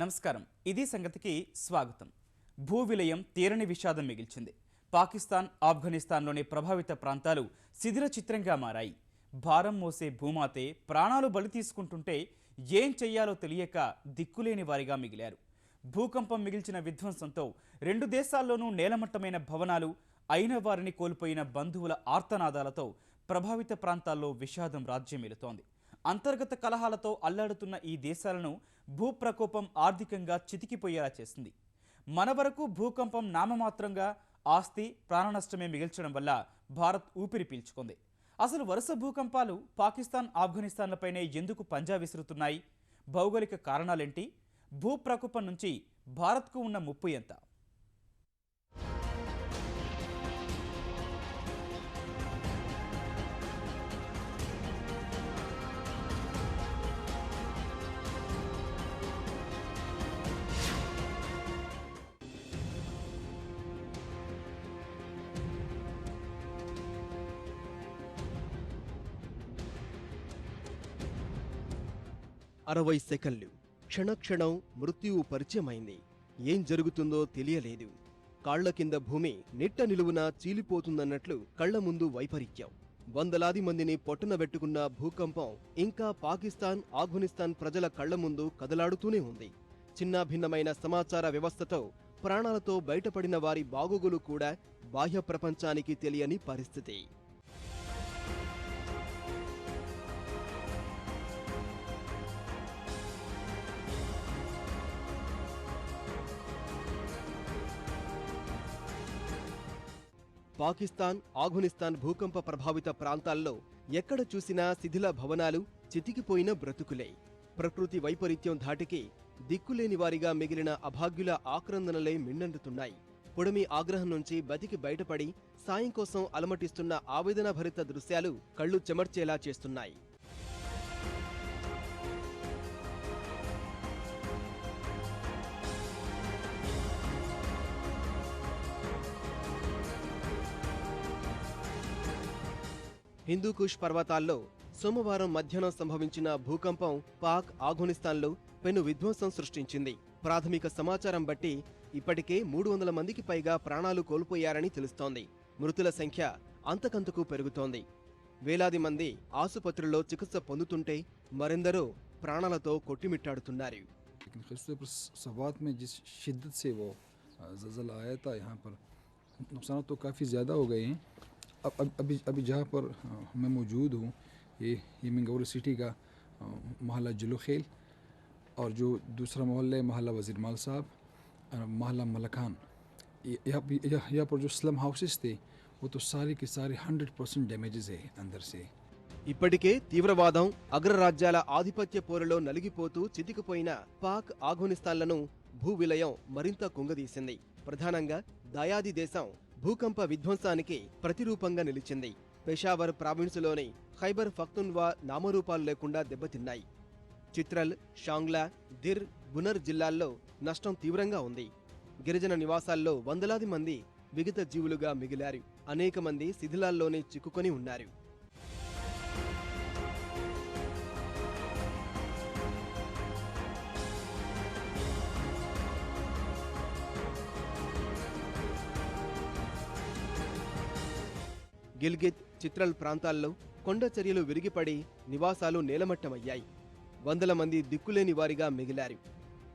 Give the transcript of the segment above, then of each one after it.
నమస్కారం. ఇది సంగతికి స్వాగతం. భూ విలయం తీరని విషాదం మిగిల్చింది. పాకిస్తాన్, ఆఫ్ఘనిస్తాన్లోని ప్రభావిత ప్రాంతాలు శిథిల చిత్రంగా మారాయి. భారం మోసే భూమాతే ప్రాణాలు బలి తీసుకుంటుంటే ఏం చెయ్యాలో తెలియక దిక్కులేని వారిగా మిగిలారు. భూకంపం మిగిల్చిన విధ్వంసంతో రెండు దేశాల్లోనూ నేలమట్టమైన భవనాలు, అయిన వారిని కోల్పోయిన బంధువుల ఆర్తనాదాలతో ప్రభావిత ప్రాంతాల్లో విషాదం రాజ్యమేలుతోంది. అంతర్గత కలహాలతో అల్లాడుతున్న ఈ దేశాలను భూప్రకోపం ఆర్థికంగా చితికిపోయేలా చేసింది. మన వరకు భూకంపం నామమాత్రంగా ఆస్తి, ప్రాణనష్టమే మిగిల్చడం వల్ల భారత్ ఊపిరి పీల్చుకుంది. అసలు వరుస భూకంపాలు పాకిస్తాన్, ఆఫ్ఘనిస్తాన్లపైనే ఎందుకు పంజా విసురుతున్నాయి? భౌగోళిక కారణాలేంటి? భూప్రకోపం నుంచి భారత్కు ఉన్న ముప్పు ఎంత? అరవై సెకన్లు. క్షణక్షణం మృత్యువు పరిచయమైంది. ఏం జరుగుతుందో తెలియలేదు. కాళ్ల కింద భూమి నిట్ట నిలువునా చీలిపోతుందన్నట్లు కళ్ల ముందు వైపరీత్యం. వందలాది మందిని పొట్టనబెట్టుకున్న భూకంపం ఇంకా పాకిస్తాన్, ఆఫ్ఘనిస్తాన్ ప్రజల కళ్ల ముందు కదలాడుతూనే ఉంది. చిన్నాభిన్నమైన సమాచార వ్యవస్థతో ప్రాణాలతో బయటపడిన వారి బాగోగులు కూడా బాహ్య ప్రపంచానికి తెలియని పరిస్థితి. పాకిస్తాన్, ఆఫ్ఘనిస్తాన్ భూకంప ప్రభావిత ప్రాంతాల్లో ఎక్కడ చూసినా శిథిల భవనాలు, చితికిపోయిన బ్రతుకులే. ప్రకృతి వైపరీత్యం ధాటికి దిక్కులేని వారిగా మిగిలిన అభాగ్యుల ఆక్రందనలే మిన్నండుతున్నాయి. పొడిమి ఆగ్రహం నుంచి బతికి బయటపడి సాయం కోసం అలమటిస్తున్న ఆవేదనభరిత దృశ్యాలు కళ్లు చెమర్చేలా చేస్తున్నాయి. హిందూకుష్ పర్వతాల్లో సోమవారం మధ్యాహ్నం సంభవించిన భూకంపం పాక్, ఆఫ్ఘనిస్తాన్లో పెను విధ్వంసం సృష్టించింది. ప్రాథమిక సమాచారం బట్టి ఇప్పటికే 300 మందికి పైగా ప్రాణాలు కోల్పోయారని తెలుస్తోంది. మృతుల సంఖ్య అంతకంతకు పెరుగుతోంది. వేలాది మంది ఆసుపత్రుల్లో చికిత్స పొందుతుంటే మరెందరో ప్రాణాలతో కొట్టిమిట్టాడుతున్నారు. अभी जहाँ पर मैं मौजूद हूँ ये मंगौर सिटी का मोहल्ला जुलू खेल और जो दूसरा मोहल्ला है मोहल्ला वज़ीर माल साहब, मोहल्ला मलखान, यहाँ पर जो स्लम हाउसेस थे वो तो सारे के सारे 100% डैमेजेस है अंदर से. ఇప్పటికే తీవ్రవాదం, అగ్రరాజ్యాల ఆధిపత్య పోరులో నలిగిపోతూ చితికిపోయిన పాక్, ఆఫ్ఘనిస్తాన్లను భూ విలయం మరింత కుంగదీసింది. ప్రధానంగా దాయాది దేశం భూకంప విధ్వంసానికి ప్రతిరూపంగా నిలిచింది. పెషావర్ ప్రావిన్సులోని ఖైబర్ పఖ్తూన్ఖ్వా నామరూపాలు లేకుండా దెబ్బతిన్నాయి. చిత్రల్, షాంగ్లా, దిర్, బునర్ జిల్లాల్లో నష్టం తీవ్రంగా ఉంది. గిరిజన నివాసాల్లో వందలాది మంది విగత జీవులుగా మిగిలారు. అనేక మంది శిథిలాల్లోనే చిక్కుకొని ఉన్నారు. గిల్గిత్, చిత్రల్ ప్రాంతాల్లో కొండ చర్యలు విరిగిపడి నివాసాలు నేలమట్టమయ్యాయి. వందల మంది దిక్కులేని వారిగా మిగిలారు.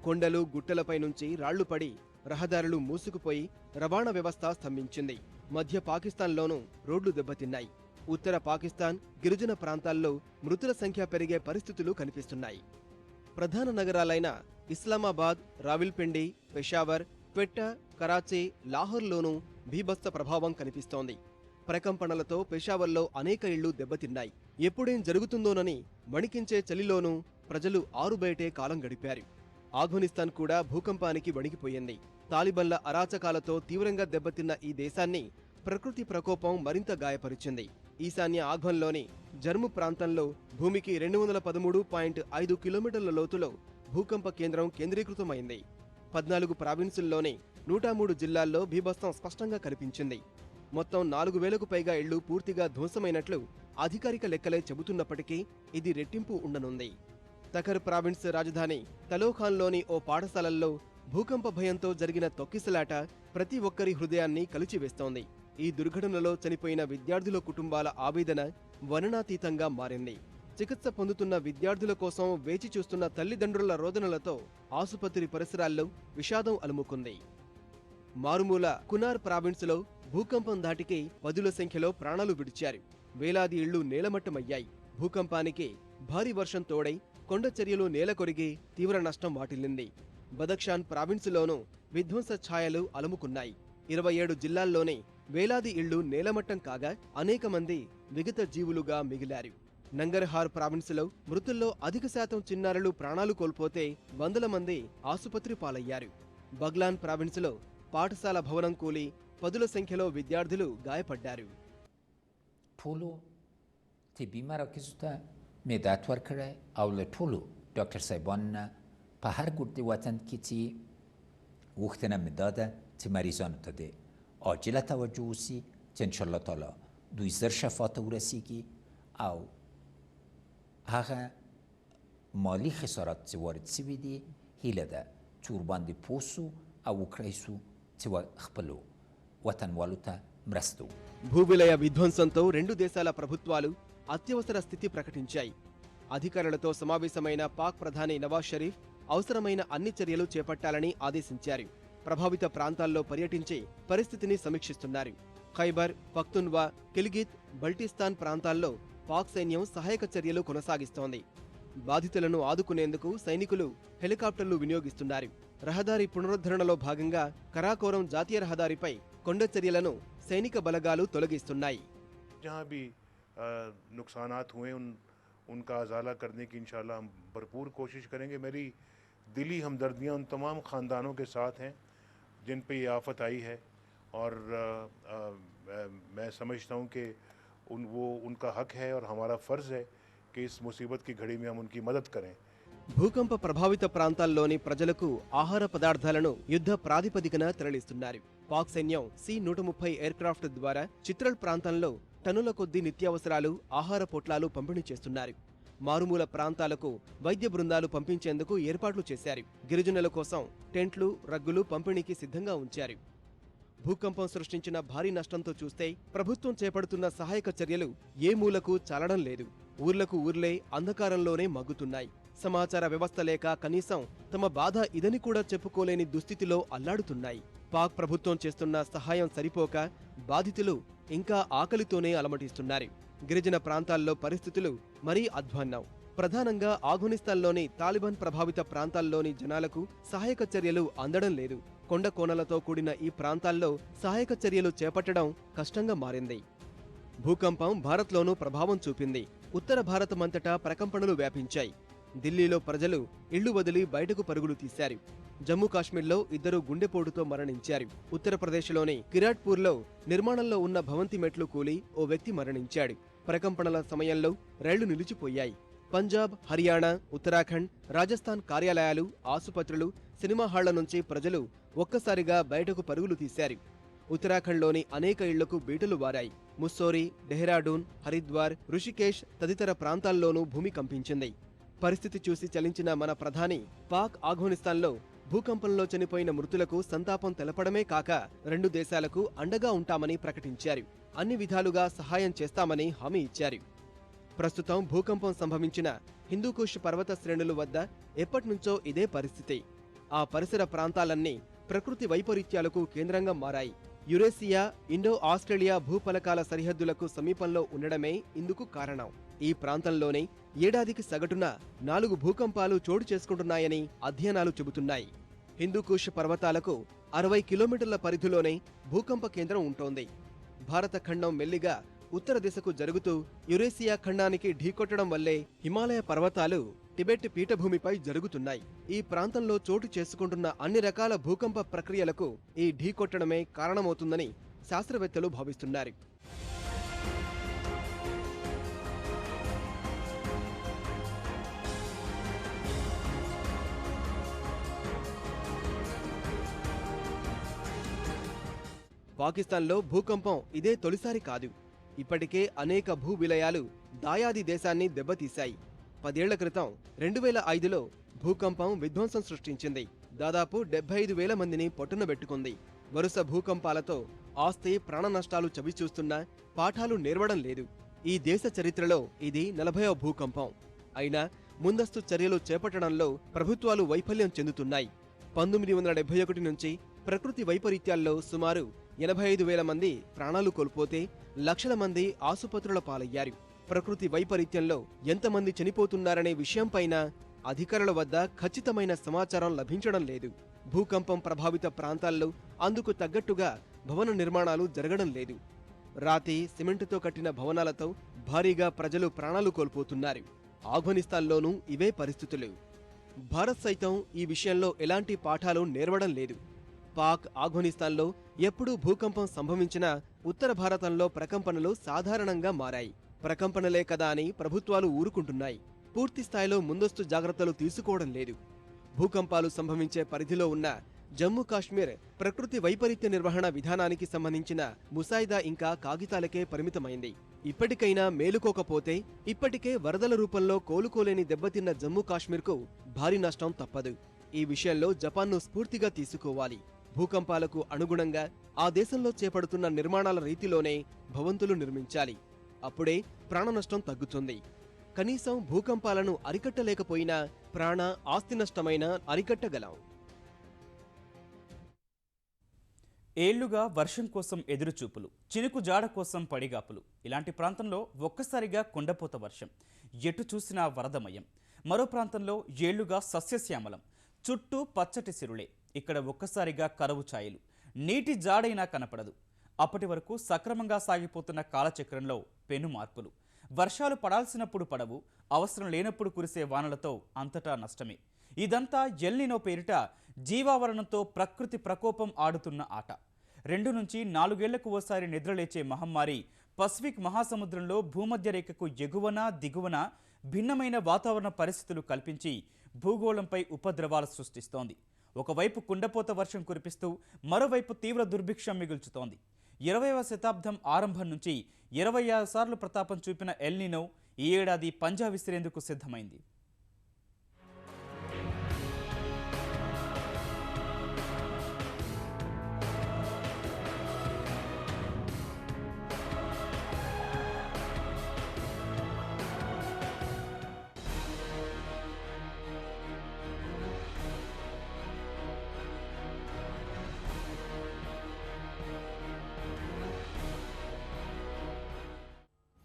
కొండలు, గుట్టలపై నుంచి రాళ్లు పడి రహదారులు మూసుకుపోయి రవాణా వ్యవస్థ స్తంభించింది. మధ్య పాకిస్తాన్లోనూ రోడ్లు దెబ్బతిన్నాయి. ఉత్తర పాకిస్తాన్, గిరిజన ప్రాంతాల్లో మృతుల సంఖ్య పెరిగే పరిస్థితులు కనిపిస్తున్నాయి. ప్రధాన నగరాలైన ఇస్లామాబాద్, రావిల్పిండి, పెషావర్, క్వెట్టా, కరాచీ, లాహోర్లోనూ భీభత్స ప్రభావం కనిపిస్తోంది. ప్రకంపనలతో పెషావర్లో అనేక ఇళ్లు దెబ్బతిన్నాయి. ఎప్పుడేం జరుగుతుందోనని వణికించే చలిలోనూ ప్రజలు ఆరుబయటే కాలం గడిపారు. ఆఫ్ఘనిస్తాన్ కూడా భూకంపానికి వణికిపోయింది. తాలిబన్ల అరాచకాలతో తీవ్రంగా దెబ్బతిన్న ఈ దేశాన్ని ప్రకృతి ప్రకోపం మరింత గాయపరిచింది. ఈశాన్య ఆఫ్ఘన్లోని జర్ము ప్రాంతంలో భూమికి 213.5 కిలోమీటర్ల లోతులో భూకంప కేంద్రం కేంద్రీకృతమైంది. 14 ప్రావిన్సుల్లోని 103 జిల్లాల్లో భీభత్సం స్పష్టంగా కనిపించింది. మొత్తం 4000కు పైగా ఇళ్లు పూర్తిగా ధ్వంసమైనట్లు అధికారిక లెక్కలే చెబుతున్నప్పటికీ ఇది రెట్టింపు ఉండనుంది. తఖర్ ప్రావిన్స్ రాజధాని తలోఖాన్లోని ఓ పాఠశాలల్లో భూకంప భయంతో జరిగిన తొక్కిసలాట ప్రతి ఒక్కరి హృదయాన్ని కలిచివేస్తోంది. ఈ దుర్ఘటనలో చనిపోయిన విద్యార్థుల కుటుంబాల ఆవేదన వర్ణనాతీతంగా మారింది. చికిత్స పొందుతున్న విద్యార్థుల కోసం వేచి చూస్తున్న తల్లిదండ్రుల రోదనలతో ఆసుపత్రి పరిసరాల్లో విషాదం అలుముకుంది. మారుమూల కునార్ ప్రావిన్స్లో భూకంపం ధాటికి పదుల సంఖ్యలో ప్రాణాలు విడిచారు. వేలాది ఇళ్లు నేలమట్టమయ్యాయి. భూకంపానికి భారీ వర్షం తోడై కొండ చర్యలు నేలకొరిగి తీవ్ర నష్టం వాటిల్లింది. బదక్షాన్ ప్రావిన్సులోనూ విధ్వంస ఛాయలు అలుముకున్నాయి. 27 జిల్లాల్లోనే వేలాది ఇళ్లు నేలమట్టం కాగా అనేక మంది విగత జీవులుగా మిగిలారు. నంగర్హార్ ప్రావిన్సులో మృతుల్లో అధిక శాతం చిన్నారులు ప్రాణాలు కోల్పోతే వందల మంది ఆసుపత్రి పాలయ్యారు. బగ్లాన్ ప్రావిన్సులో పాఠశాల భవనం కూలి పదుల సంఖ్యలో విద్యార్థులు గాయపడ్డారు. ټولو طبي مراکزو ته مدد ورکړی او له ټولو ډاکټر صاحبانو نه په هر ګوټ د وطن کې چې غوښتنه مې دا ده چې مریضانو ته د عاجله توجه وسي چې انشاءالله تعالی دوی زر شفا ته ورسیږي او هغه مالی خسارات چې وارد سوي دي هیله ده چې ورباندې پوه سو او وکړی سو چې خپلو وطنوالو ته مرسته وکړو. భూవిలయ విధ్వంసంతో రెండు దేశాల ప్రభుత్వాలు అత్యవసర స్థితి ప్రకటించాయి. అధికారులతో సమావేశమైన పాక్ ప్రధాని నవాజ్ షరీఫ్ అవసరమైన అన్ని చర్యలు చేపట్టాలని ఆదేశించారు. ప్రభావిత ప్రాంతాల్లో పర్యటించి పరిస్థితిని సమీక్షిస్తున్నారు. ఖైబర్ పఖ్తున్వా, కిల్గిత్, బల్టిస్తాన్ ప్రాంతాల్లో పాక్ సైన్యం సహాయక చర్యలు కొనసాగిస్తోంది. బాధితులను ఆదుకునేందుకు సైనికులు హెలికాప్టర్లు వినియోగిస్తున్నారు. రహదారి పునరుద్ధరణలో భాగంగా కరాకోరం జాతీయ రహదారిపై కొండ చర్యలను సైనిక బలగాలు తొలగిస్తున్నాయి. जहाँ भी नुकसानात हुए उनका अजाला करने की इंशाल्लाह हम भरपूर कोशिश करेंगे. मेरी दिली हमदर्दियाँ उन तमाम ख़ानदानों के साथ हैं जिन पे ये आफत आई है और मैं समझता हूँ कि उनका हक है और हमारा फ़र्ज़ है कि इस मुसीबत की घड़ी में हम उनकी मदद करें. భూకంప ప్రభావిత ప్రాంతాల్లోని ప్రజలకు ఆహార పదార్థాలను యుద్ధ ప్రాతిపదికన తరలిస్తున్నారు. పాక్ సైన్యం C-130 ఎయిర్క్రాఫ్ట్ ద్వారా చిత్రల్ ప్రాంతంలో టన్నుల కొద్దీ నిత్యావసరాలు, ఆహార పొట్లాలు పంపిణీ చేస్తున్నారు. మారుమూల ప్రాంతాలకు వైద్య బృందాలు పంపించేందుకు ఏర్పాట్లు చేశారు. గిరిజనుల కోసం టెంట్లు, రగ్గులు పంపిణీకి సిద్ధంగా ఉంచారు. భూకంపం సృష్టించిన భారీ నష్టంతో చూస్తే ప్రభుత్వం చేపడుతున్న సహాయక చర్యలు ఏ మూలకు చాలడం లేదు. ఊర్లకు ఊర్లే అంధకారంలోనే మగ్గుతున్నాయి. సమాచార వ్యవస్థ లేక కనీసం తమ బాధ ఇదని కూడా చెప్పుకోలేని దుస్థితిలో అల్లాడుతున్నాయి. పాక్ ప్రభుత్వం చేస్తున్న సహాయం సరిపోక బాధితులు ఇంకా ఆకలితోనే అలమటిస్తున్నారు. గిరిజన ప్రాంతాల్లో పరిస్థితులు మరీ అధ్వాన్నం. ప్రధానంగా ఆఫ్ఘనిస్తాన్లోని తాలిబాన్ ప్రభావిత ప్రాంతాల్లోని జనాలకు సహాయక చర్యలు అందడం లేదు. కొండ కోనలతో కూడిన ఈ ప్రాంతాల్లో సహాయక చర్యలు చేపట్టడం కష్టంగా మారింది. భూకంపం భారత్లోనూ ప్రభావం చూపింది. ఉత్తర భారతమంతటా ప్రకంపనలు వ్యాపించాయి. ఢిల్లీలో ప్రజలు ఇళ్లు వదిలి బయటకు పరుగులు తీశారు. జమ్మూ కాశ్మీర్లో 2 గుండెపోటుతో మరణించారు. ఉత్తరప్రదేశ్లోని కిరాట్పూర్లో నిర్మాణంలో ఉన్న భవంతి మెట్లు కూలి ఓ వ్యక్తి మరణించాడు. ప్రకంపనల సమయంలో రైళ్లు నిలిచిపోయాయి. పంజాబ్, హర్యానా, ఉత్తరాఖండ్, రాజస్థాన్ కార్యాలయాలు, ఆసుపత్రులు, సినిమా హాళ్ల నుంచి ప్రజలు ఒక్కసారిగా బయటకు పరుగులు తీశారు. ఉత్తరాఖండ్లోని అనేక ఇళ్లకు బీటలు వారాయి. ముస్సోరీ, డెహ్రాడూన్, హరిద్వార్, ఋషికేశ్ తదితర ప్రాంతాల్లోనూ భూమి కంపించింది. పరిస్థితి చూసి చలించిన మన ప్రధాని పాక్ ఆఫ్ఘనిస్తాన్లో భూకంపంలో చనిపోయిన మృతులకు సంతాపం తెలపడమే కాక 2 దేశాలకు అండగా ఉంటామని ప్రకటించారు. అన్ని విధాలుగా సహాయం చేస్తామని హామీ ఇచ్చారు. ప్రస్తుతం భూకంపం సంభవించిన హిందూకుష్ పర్వత శ్రేణుల వద్ద ఎప్పటినుంచో ఇదే పరిస్థితి. ఆ పరిసర ప్రాంతాలన్నీ ప్రకృతి వైపరీత్యాలకు కేంద్రంగా మారాయి. యురేసియా, ఇండో ఆస్ట్రేలియా భూపలకాల సరిహద్దులకు సమీపంలో ఉండడమే ఇందుకు కారణం. ఈ ప్రాంతంలోనే ఏడాదికి సగటున 4 భూకంపాలు చోటు చేసుకుంటున్నాయని అధ్యయనాలు చెబుతున్నాయి. హిందూకుష్ పర్వతాలకు 60 కిలోమీటర్ల పరిధిలోనే భూకంప కేంద్రం ఉంటోంది. భారత ఖండం మెల్లిగా ఉత్తర దిశకు జరుగుతూ యురేసియా ఖండానికి ఢీకొట్టడం వల్లే హిమాలయ పర్వతాలు టిబెట్ పీఠభూమిపై జరుగుతున్నాయి. ఈ ప్రాంతంలో చోటు చేసుకుంటున్న అన్ని రకాల భూకంప ప్రక్రియలకు ఈ ఢీకొట్టడమే కారణమవుతుందని శాస్త్రవేత్తలు భావిస్తున్నారు. పాకిస్తాన్లో భూకంపం ఇదే తొలిసారి కాదు. ఇప్పటికే అనేక భూ విలయాలు దాయాది దేశాన్ని దెబ్బతీశాయి. 10 ఏళ్ల క్రితం 2005లో భూకంపం విధ్వంసం సృష్టించింది. దాదాపు 75,000 మందిని పొట్టునబెట్టుకుంది. వరుస భూకంపాలతో ఆస్తి ప్రాణ నష్టాలు చవిచూస్తున్నా పాఠాలు నేర్వడం లేదు. ఈ దేశ చరిత్రలో ఇది 40వ భూకంపం. అయినా ముందస్తు చర్యలు చేపట్టడంలో ప్రభుత్వాలు వైఫల్యం చెందుతున్నాయి. 1971 నుంచి ప్రకృతి వైపరీత్యాల్లో సుమారు 85,000 మంది ప్రాణాలు కోల్పోతే లక్షల మంది ఆసుపత్రుల పాలయ్యారు. ప్రకృతి వైపరీత్యంలో ఎంతమంది చనిపోతున్నారనే విషయంపైన అధికారుల వద్ద ఖచ్చితమైన సమాచారం లభించడం లేదు. భూకంపం ప్రభావిత ప్రాంతాల్లో అందుకు తగ్గట్టుగా భవన నిర్మాణాలు జరగడం లేదు. రాతి, సిమెంటుతో కట్టిన భవనాలతో భారీగా ప్రజలు ప్రాణాలు కోల్పోతున్నారు. ఆఫ్ఘనిస్తాన్లోనూ ఇవే పరిస్థితులు. భారత్ సైతం ఈ విషయంలో ఎలాంటి పాఠాలు నేర్వడం లేదు. పాక్, ఆఫ్ఘనిస్తాన్లో ఎప్పుడూ భూకంపం సంభవించినా ఉత్తర భారతంలో ప్రకంపనలు సాధారణంగా మారాయి. ప్రకంపనలే కదా అని ప్రభుత్వాలు ఊరుకుంటున్నాయి. పూర్తి స్థాయిలో ముందస్తు జాగ్రత్తలు తీసుకోవడం లేదు. భూకంపాలు సంభవించే పరిధిలో ఉన్న జమ్మూ కాశ్మీర్ ప్రకృతి వైపరీత్య నిర్వహణ విధానానికి సంబంధించిన ముసాయిదా ఇంకా కాగితాలకే పరిమితమైంది. ఇప్పటికైనా మేలుకోకపోతే ఇప్పటికే వరదల రూపంలో కోలుకోలేని దెబ్బతిన్న జమ్మూ కాశ్మీర్కు భారీ నష్టం తప్పదు. ఈ విషయంలో జపాన్ను స్ఫూర్తిగా తీసుకోవాలి. భూకంపాలకు అనుగుణంగా ఆ దేశంలో చేపడుతున్న నిర్మాణాల రీతిలోనే భవంతులు నిర్మించాలి. అప్పుడే ప్రాణ నష్టం తగ్గుతుంది. కనీసం భూకంపాలను అరికట్టలేకపోయినా ప్రాణ, ఆస్తి నష్టమైనా అరికట్టగలం. ఏళ్లుగా వర్షం కోసం ఎదురుచూపులు, చినుకు జాడ కోసం పడిగాపులు. ఇలాంటి ప్రాంతంలో ఒక్కసారిగా కుండపోత వర్షం, ఎటు చూసినా వరదమయం. మరో ప్రాంతంలో ఏళ్లుగా సస్యశ్యామలం, చుట్టూ పచ్చటి సిరులే. ఇక్కడ ఒక్కసారిగా కరువు ఛాయలు, నీటి జాడైనా కనపడదు. అప్పటి వరకు సక్రమంగా సాగిపోతున్న కాలచక్రంలో పెను మార్పులు. వర్షాలు పడాల్సినప్పుడు పడవు, అవసరం లేనప్పుడు కురిసే వానలతో అంతటా నష్టమే. ఇదంతా ఎల్ నినో పేరిట జీవావరణంతో ప్రకృతి ప్రకోపం ఆడుతున్న ఆట. 2 నుంచి 4 ఏళ్లకు ఓసారి నిద్రలేచే మహమ్మారి పసిఫిక్ మహాసముద్రంలో భూమధ్య రేఖకు ఎగువన దిగువన భిన్నమైన వాతావరణ పరిస్థితులు కల్పించి భూగోళంపై ఉపద్రవాలు సృష్టిస్తోంది. ఒకవైపు కుండపోత వర్షం కురిపిస్తూ మరోవైపు తీవ్ర దుర్భిక్షం మిగుల్చుతోంది. 20వ శతాబ్దం ఆరంభం నుంచి 26 సార్లు ప్రతాపం చూపిన ఎల్ నినో ఈ ఏడాది పంజా విసిరేందుకు సిద్ధమైంది.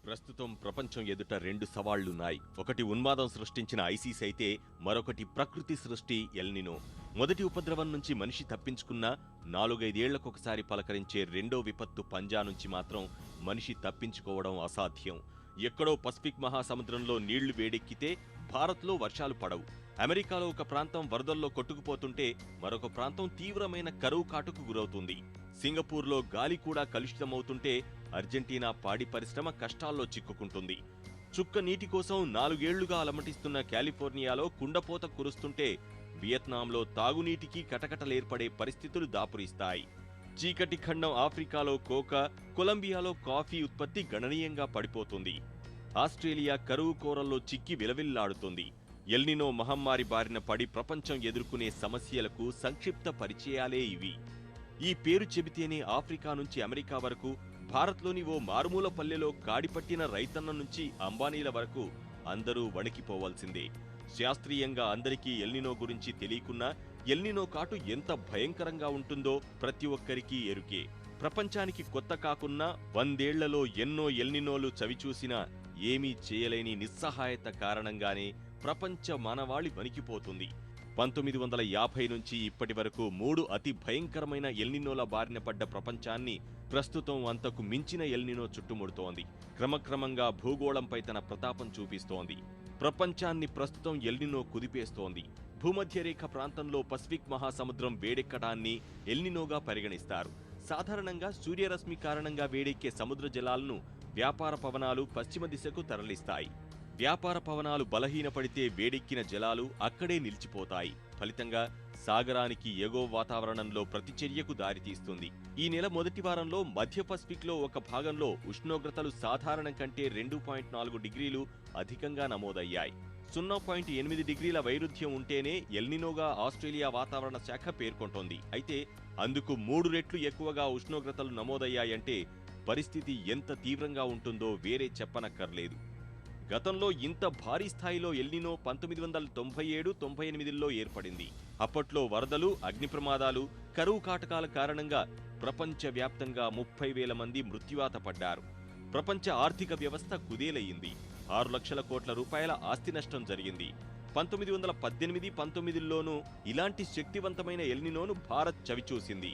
ప్రస్తుతం ప్రపంచం ఎదుట 2 సవాళ్లున్నాయి. ఒకటి ఉన్మాదం సృష్టించిన ఐసిస్ అయితే మరొకటి ప్రకృతి సృష్టి ఎల్ నినో. మొదటి ఉపద్రవం నుంచి మనిషి తప్పించుకున్నా 4-5 ఏళ్లకొకసారి పలకరించే రెండో విపత్తు పంజా నుంచి మాత్రం మనిషి తప్పించుకోవడం అసాధ్యం. ఎక్కడో పసిఫిక్ మహాసముద్రంలో నీళ్లు వేడెక్కితే భారత్లో వర్షాలు పడవు. అమెరికాలో ఒక ప్రాంతం వరదల్లో కొట్టుకుపోతుంటే మరొక ప్రాంతం తీవ్రమైన కరువు కాటుకు గురవుతుంది. సింగపూర్లో గాలి కూడా కలుషితమవుతుంటే అర్జెంటీనా పాడి పరిశ్రమ కష్టాల్లో చిక్కుకుంటుంది. చుక్క నీటి కోసం 4 ఏళ్లుగా అలమటిస్తున్న కాలిఫోర్నియాలో కుండపోత కురుస్తుంటే వియత్నాంలో తాగునీటికి కటకటలేర్పడే పరిస్థితులు దాపురిస్తాయి. చీకటి ఖండం ఆఫ్రికాలో కోకా, కొలంబియాలో కాఫీ ఉత్పత్తి గణనీయంగా పడిపోతుంది. ఆస్ట్రేలియా కరువు కోరల్లో చిక్కి విలవిల్లాడుతుంది. ఎల్ నినో మహమ్మారి బారిన పడి ప్రపంచం ఎదుర్కొనే సమస్యలకు సంక్షిప్త పరిచయాలే ఇవి. ఈ పేరు చెబితేనే ఆఫ్రికా నుంచి అమెరికా వరకు, భారత్లోని ఓ మారుమూల పల్లెలో కాడిపట్టిన రైతన్న నుంచి అంబానీల వరకు అందరూ వణికిపోవాల్సిందే. శాస్త్రీయంగా అందరికీ ఎల్ నినో గురించి తెలియకున్నా ఎల్ నినో కాటు ఎంత భయంకరంగా ఉంటుందో ప్రతి ఒక్కరికీ ఎరుకే. ప్రపంచానికి కొత్త కాకున్నా 100 ఏళ్లలో ఎన్నో ఎల్ నినోలు చవిచూసినా ఏమీ చేయలేని నిస్సహాయత కారణంగానే ప్రపంచ మానవాళి వణికిపోతుంది. 1950 నుంచి ఇప్పటి వరకు 3 అతి భయంకరమైన ఎల్ నినోల బారిన పడ్డ ప్రపంచాన్ని ప్రస్తుతం అంతకు మించిన ఎల్ నినో చుట్టుముడుతోంది. క్రమక్రమంగా భూగోళంపై తన ప్రతాపం చూపిస్తోంది. ప్రపంచాన్ని ప్రస్తుతం ఎల్ నినో కుదిపేస్తోంది. భూమధ్యరేఖ ప్రాంతంలో పసిఫిక్ మహాసముద్రం వేడెక్కడాన్ని ఎల్ నినోగా పరిగణిస్తారు. సాధారణంగా సూర్యరశ్మి కారణంగా వేడెక్కే సముద్ర జలాలను వ్యాపార పవనాలు పశ్చిమ దిశకు తరలిస్తాయి. వ్యాపార పవనాలు బలహీనపడితే వేడెక్కిన జలాలు అక్కడే నిలిచిపోతాయి. ఫలితంగా సాగరానికి ఎగువ వాతావరణంలో ప్రతిచర్యకు దారితీస్తుంది. ఈ నెల మొదటి వారంలో మధ్య పసిఫిక్లో ఒక భాగంలో ఉష్ణోగ్రతలు సాధారణం కంటే 2.4 డిగ్రీలు అధికంగా నమోదయ్యాయి. 0.8 డిగ్రీల వైరుధ్యం ఉంటేనే ఎల్నినోగా ఆస్ట్రేలియా వాతావరణ శాఖ పేర్కొంటోంది. అయితే అందుకు 3 రెట్లు ఎక్కువగా ఉష్ణోగ్రతలు నమోదయ్యాయంటే పరిస్థితి ఎంత తీవ్రంగా ఉంటుందో వేరే చెప్పనక్కర్లేదు. గతంలో ఇంత భారీ స్థాయిలో ఎల్నినో 1997-98లో ఏర్పడింది. అప్పట్లో వరదలు, అగ్ని ప్రమాదాలు, కరువు కాటకాల కారణంగా ప్రపంచవ్యాప్తంగా 30,000 మంది మృత్యువాత పడ్డారు. ప్రపంచ ఆర్థిక వ్యవస్థ కుదేలయ్యింది. 6 లక్షల కోట్ల రూపాయల ఆస్తి నష్టం జరిగింది. 1918-19లోనూ ఇలాంటి శక్తివంతమైన ఎల్నినోను భారత్ చవిచూసింది.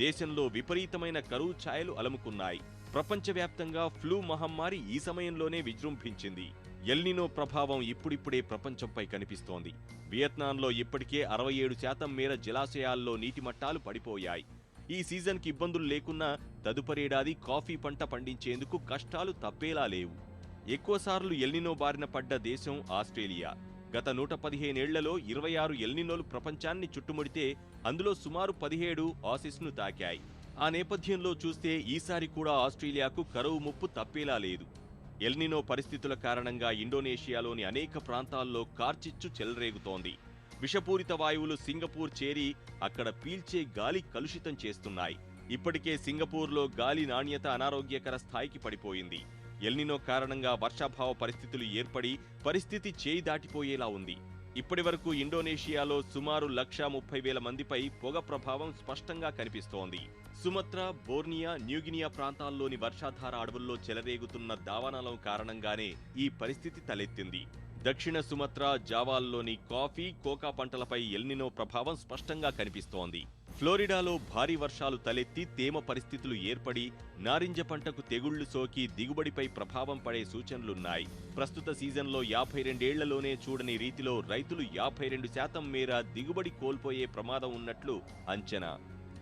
దేశంలో విపరీతమైన కరువు ఛాయలు అలముకున్నాయి. ప్రపంచవ్యాప్తంగా ఫ్లూ మహమ్మారి ఈ సమయంలోనే విజృంభించింది. ఎల్నినో ప్రభావం ఇప్పుడిప్పుడే ప్రపంచంపై కనిపిస్తోంది. వియత్నాంలో ఇప్పటికే 67% మేర జలాశయాల్లో నీటి మట్టాలు పడిపోయాయి. ఈ సీజన్కి ఇబ్బందులు లేకున్నా తదుపరేడాది కాఫీ పంట పండించేందుకు కష్టాలు తప్పేలా లేవు. ఎక్కువసార్లు ఎల్నినో బారిన పడ్డ దేశం ఆస్ట్రేలియా. గత 115 ఏళ్లలో 26 ఎల్నినోలు ప్రపంచాన్ని చుట్టుముడితే అందులో సుమారు 17 ఆసిస్ను తాకాయి. ఆ నేపథ్యంలో చూస్తే ఈసారి కూడా ఆస్ట్రేలియాకు కరువు ముప్పు తప్పేలా లేదు. ఎల్నినో పరిస్థితుల కారణంగా ఇండోనేషియాలోని అనేక ప్రాంతాల్లో కార్చిచ్చు చెలరేగుతోంది. విషపూరిత వాయువులు సింగపూర్ చేరి అక్కడ పీల్చే గాలి కలుషితం చేస్తున్నాయి. ఇప్పటికే సింగపూర్లో గాలి నాణ్యత అనారోగ్యకర స్థాయికి పడిపోయింది. ఎల్నినో కారణంగా వర్షాభావ పరిస్థితులు ఏర్పడి పరిస్థితి చేయి దాటిపోయేలా ఉంది. ఇప్పటివరకు ఇండోనేషియాలో సుమారు 130,000 మందిపై పొగ ప్రభావం స్పష్టంగా కనిపిస్తోంది. సుమత్రా, బోర్నియా, న్యూగినియా ప్రాంతాల్లోని వర్షాధార అడవుల్లో చెలరేగుతున్న దావానలం కారణంగానే ఈ పరిస్థితి తలెత్తింది. దక్షిణ సుమత్రా, జావాల్లోని కాఫీ, కోకా పంటలపై ఎల్నినో ప్రభావం స్పష్టంగా కనిపిస్తోంది. ఫ్లోరిడాలో భారీ వర్షాలు తలెత్తి తేమ పరిస్థితులు ఏర్పడి నారింజ పంటకు తెగుళ్లు సోకి దిగుబడిపై ప్రభావం పడే సూచనలున్నాయి. ప్రస్తుత సీజన్లో 52 ఏళ్లలోనే చూడని రీతిలో రైతులు 52% మేర దిగుబడి కోల్పోయే ప్రమాదం ఉన్నట్లు అంచనా.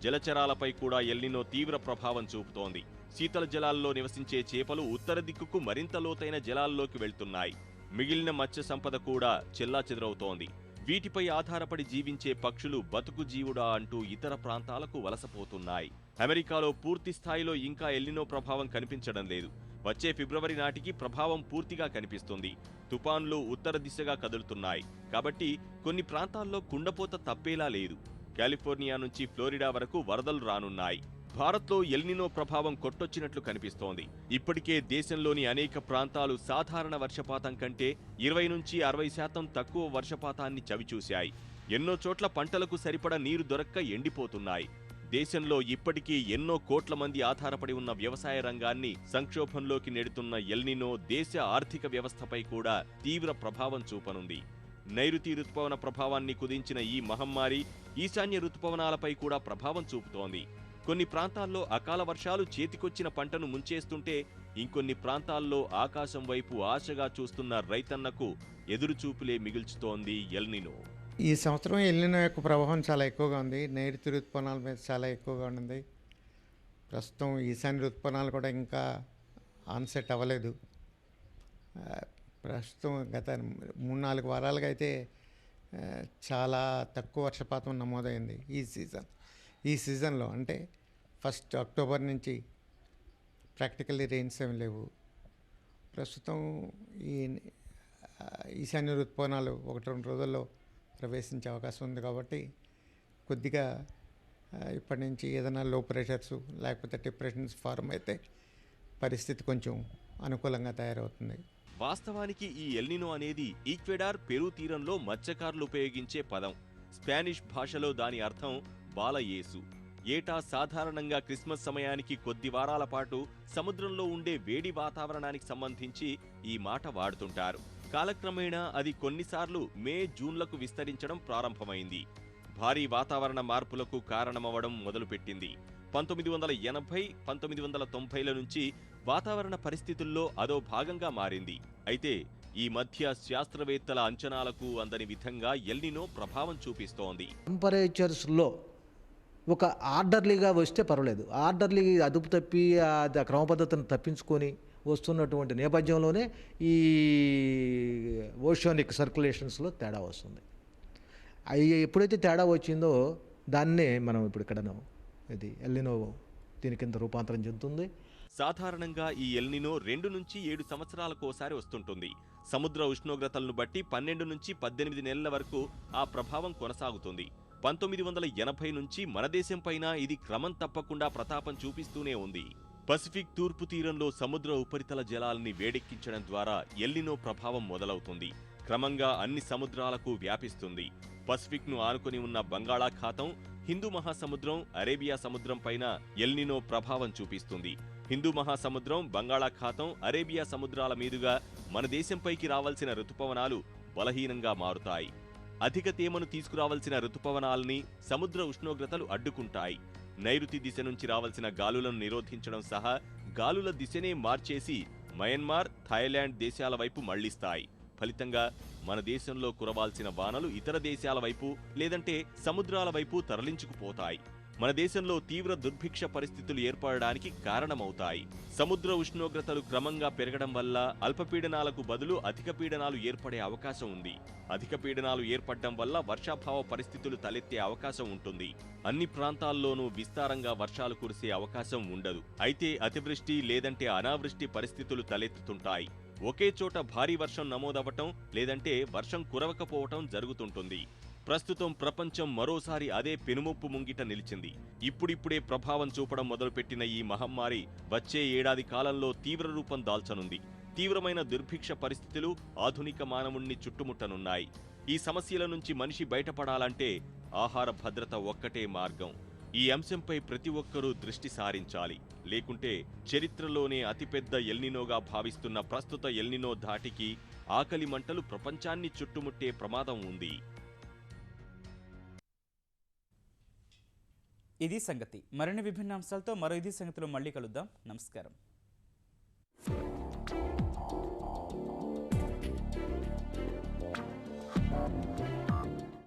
జలచరాలపై కూడా ఎల్నినో తీవ్ర ప్రభావం చూపుతోంది. శీతల జలాల్లో నివసించే చేపలు ఉత్తర దిక్కుకు మరింత లోతైన జలాల్లోకి వెళ్తున్నాయి. మిగిలిన మత్స్య సంపద కూడా చెల్లాచెదరవుతోంది. వీటిపై ఆధారపడి జీవించే పక్షులు బతుకు జీవుడా అంటూ ఇతర ప్రాంతాలకు వలసపోతున్నాయి. అమెరికాలో పూర్తి స్థాయిలో ఇంకా ఎల్నినో ప్రభావం కనిపించడం లేదు. వచ్చే ఫిబ్రవరి నాటికి ప్రభావం పూర్తిగా కనిపిస్తుంది. తుపాన్లు ఉత్తర దిశగా కదులుతున్నాయి. కాబట్టి కొన్ని ప్రాంతాల్లో కుండపోత తప్పేలా లేదు. కాలిఫోర్నియా నుంచి ఫ్లోరిడా వరకు వరదలు రానున్నాయి. భారత్లో ఎల్నినో ప్రభావం కొట్టొచ్చినట్లు కనిపిస్తోంది. ఇప్పటికే దేశంలోని అనేక ప్రాంతాలు సాధారణ వర్షపాతం కంటే 20-60% తక్కువ వర్షపాతాన్ని చవిచూశాయి. ఎన్నో చోట్ల పంటలకు సరిపడ నీరు దొరక్క ఎండిపోతున్నాయి. దేశంలో ఇప్పటికీ ఎన్నో కోట్ల మంది ఆధారపడి ఉన్న వ్యవసాయ రంగాన్ని సంక్షోభంలోకి నెడుతున్న ఎల్నినో దేశ ఆర్థిక వ్యవస్థపై కూడా తీవ్ర ప్రభావం చూపనుంది. నైరుతి రుతుపవన ప్రభావాన్ని కుదించిన ఈ మహమ్మారి ఈశాన్య రుతుపవనాలపై కూడా ప్రభావం చూపుతోంది. కొన్ని ప్రాంతాల్లో అకాల వర్షాలు చేతికొచ్చిన పంటను ముంచేస్తుంటే ఇంకొన్ని ప్రాంతాల్లో ఆకాశం వైపు ఆశగా చూస్తున్న రైతన్నకు ఎదురుచూపులే మిగుల్చుతోంది ఎల్నినో. ఈ సంవత్సరం ఎల్నినో యొక్క ప్రభావం చాలా ఎక్కువగా ఉంది. నైరుతి ఋతుపవనాల మీద చాలా ఎక్కువగా ఉంది. ప్రస్తుతం ఈశాన్య ఋతుపవనాలు కూడా ఇంకా ఆన్సెట్ అవ్వలేదు. ప్రస్తుతం గత 3-4 వారాలుగా అయితే చాలా తక్కువ వర్షపాతం నమోదైంది ఈ సీజన్లో. అంటే 1 అక్టోబర్ నుంచి ప్రాక్టికల్లీ రెయిన్స్ ఏమి లేవు. ప్రస్తుతం ఈ ఈశాన్య ఋతుపవనాలు 1-2 రోజుల్లో ప్రవేశించే అవకాశం ఉంది. కాబట్టి కొద్దిగా ఇప్పటి నుంచి ఏదైనా లో ప్రెషర్స్ లేకపోతే డిప్రెషన్స్ ఫార్మ్ అయితే పరిస్థితి కొంచెం అనుకూలంగా తయారవుతుంది. వాస్తవానికి ఈ ఎల్నినో అనేది ఈక్వెడార్, పెరూ తీరంలో మత్స్యకారులు ఉపయోగించే పదం. స్పానిష్ భాషలో దాని అర్థం బాలయేసు. ఏటా సాధారణంగా క్రిస్మస్ సమయానికి కొద్ది వారాల పాటు సముద్రంలో ఉండే వేడి వాతావరణానికి సంబంధించి ఈ మాట వాడుతుంటారు. కాలక్రమేణా అది కొన్నిసార్లు మే, జూన్లకు విస్తరించడం ప్రారంభమైంది. భారీ వాతావరణ మార్పులకు కారణమవడం మొదలుపెట్టింది. 1980, 1990ల నుంచి వాతావరణ పరిస్థితుల్లో అదో భాగంగా మారింది. అయితే ఈ మధ్య శాస్త్రవేత్తల అంచనాలకు అందని విధంగా ఎల్నినో ప్రభావం చూపిస్తోంది. టెంపరేచర్స్లో ఒక ఆర్డర్లీగా వస్తే పర్వాలేదు. ఆర్డర్లీ అదుపు తప్పి ఆ క్రమ పద్ధతిని తప్పించుకొని వస్తున్నటువంటి నేపథ్యంలోనే ఈ ఓషనిక్ సర్క్యులేషన్స్లో తేడా వస్తుంది. అవి ఎప్పుడైతే తేడా వచ్చిందో దాన్నే మనం ఇప్పుడు ఇక్కడను ఇది ఎల్నినో దీని కింద రూపాంతరం చెందుతుంది. సాధారణంగా ఈ ఎల్నినో 2 నుంచి 7 సంవత్సరాలకోసారి వస్తుంటుంది. సముద్ర ఉష్ణోగ్రతలను బట్టి 12 నుంచి 18 నెలల వరకు ఆ ప్రభావం కొనసాగుతుంది. 1980 నుంచి మన దేశంపైన ఇది క్రమం తప్పకుండా ప్రతాపం చూపిస్తూనే ఉంది. పసిఫిక్ తూర్పు తీరంలో సముద్ర ఉపరితల జలాల్ని వేడెక్కించడం ద్వారా ఎల్నినో ప్రభావం మొదలవుతుంది. క్రమంగా అన్ని సముద్రాలకు వ్యాపిస్తుంది. పసిఫిక్ను ఆనుకొని ఉన్న బంగాళాఖాతం, హిందూ మహాసముద్రం, అరేబియా సముద్రం పైన ఎల్నినో ప్రభావం చూపిస్తుంది. హిందూ మహాసముద్రం, బంగాళాఖాతం, అరేబియా సముద్రాల మీదుగా మన దేశంపైకి రావాల్సిన రుతుపవనాలు బలహీనంగా మారుతాయి. అధిక తేమను తీసుకురావాల్సిన రుతుపవనాల్ని సముద్ర ఉష్ణోగ్రతలు అడ్డుకుంటాయి. నైరుతి దిశ నుంచి రావాల్సిన గాలులను నిరోధించడం సహా గాలుల దిశనే మార్చేసి మయన్మార్, థాయిలాండ్ దేశాల వైపు మళ్లిస్తాయి. ఫలితంగా మన దేశంలో కురవాల్సిన వానలు ఇతర దేశాల వైపు లేదంటే సముద్రాల వైపు తరలించుకుపోతాయి. మన దేశంలో తీవ్ర దుర్భిక్ష పరిస్థితులు ఏర్పడడానికి కారణమవుతాయి. సముద్ర ఉష్ణోగ్రతలు క్రమంగా పెరగడం వల్ల అల్పపీడనాలకు బదులు అధిక పీడనాలు ఏర్పడే అవకాశం ఉంది. అధిక పీడనాలు ఏర్పడడం వల్ల వర్షాభావ పరిస్థితులు తలెత్తే అవకాశం ఉంటుంది. అన్ని ప్రాంతాల్లోనూ విస్తారంగా వర్షాలు కురిసే అవకాశం ఉండదు. అయితే అతివృష్టి లేదంటే అనావృష్టి పరిస్థితులు తలెత్తుతుంటాయి. ఒకే చోట భారీ వర్షం నమోదవటం లేదంటే వర్షం కురవకపోవటం జరుగుతుంటుంది. ప్రస్తుతం ప్రపంచం మరోసారి అదే పెనుముప్పు ముంగిట నిలిచింది. ఇప్పుడిప్పుడే ప్రభావం చూపడం మొదలుపెట్టిన ఈ మహమ్మారి వచ్చే ఏడాది కాలంలో తీవ్ర రూపం దాల్చనుంది. తీవ్రమైన దుర్భిక్ష పరిస్థితులు ఆధునిక మానవుణ్ణి చుట్టుముట్టనున్నాయి. ఈ సమస్యల నుంచి మనిషి బయటపడాలంటే ఆహార భద్రత ఒక్కటే మార్గం. ఈ అంశంపై ప్రతి ఒక్కరూ దృష్టి సారించాలి. లేకుంటే చరిత్రలోనే అతిపెద్ద ఎల్నినోగా భావిస్తున్న ప్రస్తుత ఎల్నినో ధాటికి ఆకలి మంటలు ప్రపంచాన్ని చుట్టుముట్టే ప్రమాదం ఉంది. ఇది సంగతి. మరిన్ని విభిన్న అంశాలతో మరో ఇది సంగతిలో మళ్ళీ కలుద్దాం. నమస్కారం.